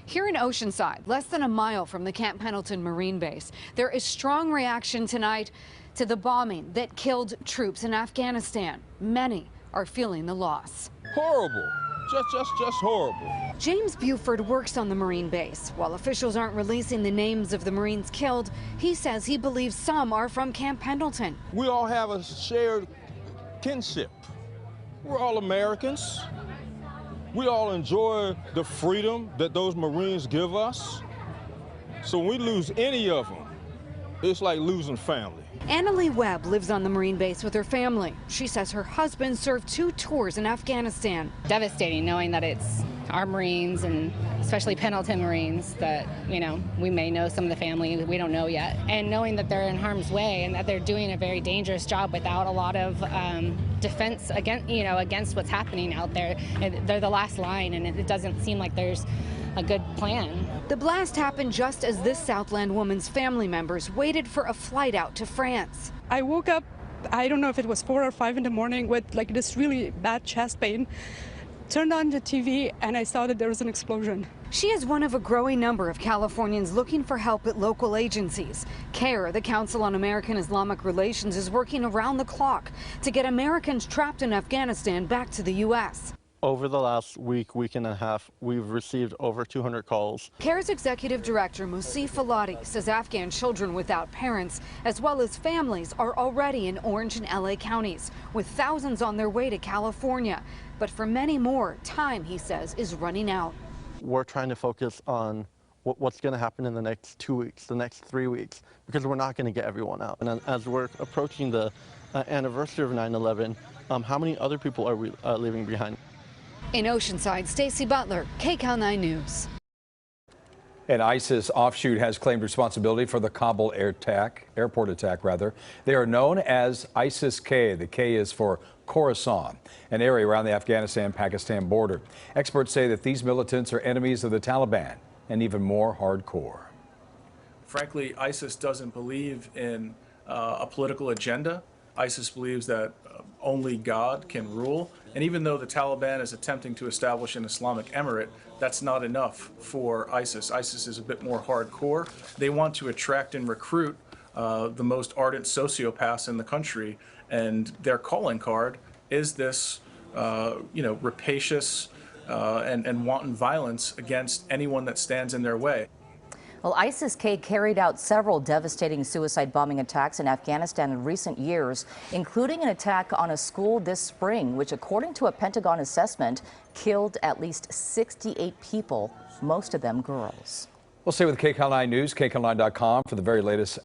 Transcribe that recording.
Here in Oceanside, less than a mile from the Camp Pendleton Marine Base, there is strong reaction tonight to the bombing that killed troops in Afghanistan. Many are feeling the loss. Horrible. Just horrible. James Buford works on the Marine base. While officials aren't releasing the names of the Marines killed, he says he believes some are from Camp Pendleton. We all have a shared kinship. We're all Americans. We all enjoy the freedom that those Marines give us. So when we lose any of them, it's like losing family. Annalie Webb lives on the Marine base with her family. She says her husband served 2 tours in Afghanistan. Devastating knowing that it's our Marines, and especially Pendleton Marines, that, you know, we may know some of the family we don't know yet. And knowing that they're in harm's way and that they're doing a very dangerous job without a lot of defense against what's happening out there. They're the last line, and it doesn't seem like there's a good plan. The blast happened just as this Southland woman's family members waited for a flight out to France. I woke up, I don't know if it was 4 or 5 in the morning, with like this really bad chest pain. Turned on the TV and I saw that there was an explosion. She is one of a growing number of Californians looking for help at local agencies. CARE, the Council on American Islamic Relations, is working around the clock to get Americans trapped in Afghanistan back to the U.S. Over the last week and a half, we've received over 200 calls. CARE's executive director, Musif Falati, says Afghan children without parents, as well as families, are already in Orange and LA counties, with thousands on their way to California. But for many more, time, he says, is running out. We're trying to focus on what's going to happen in the next 2 weeks, the next 3 weeks, because we're not going to get everyone out. And as we're approaching the anniversary of 9/11, how many other people are we leaving behind? In Oceanside, Stacey Butler, KCAL 9 News. An ISIS offshoot has claimed responsibility for the Kabul airport attack. They are known as ISIS-K. The K is for Khorasan, an area around the Afghanistan-Pakistan border. Experts say that these militants are enemies of the Taliban and even more hardcore. Frankly, ISIS doesn't believe in a political agenda. ISIS believes that only God can rule. And even though the Taliban is attempting to establish an Islamic emirate, that's not enough for ISIS. ISIS is a bit more hardcore. They want to attract and recruit the most ardent sociopaths in the country, and their calling card is this, rapacious and wanton violence against anyone that stands in their way. Well, ISIS-K carried out several devastating suicide bombing attacks in Afghanistan in recent years, including an attack on a school this spring, which, according to a Pentagon assessment, killed at least 68 people, most of them girls. We'll stay with KCAL 9 News, KCAL9.com for the very latest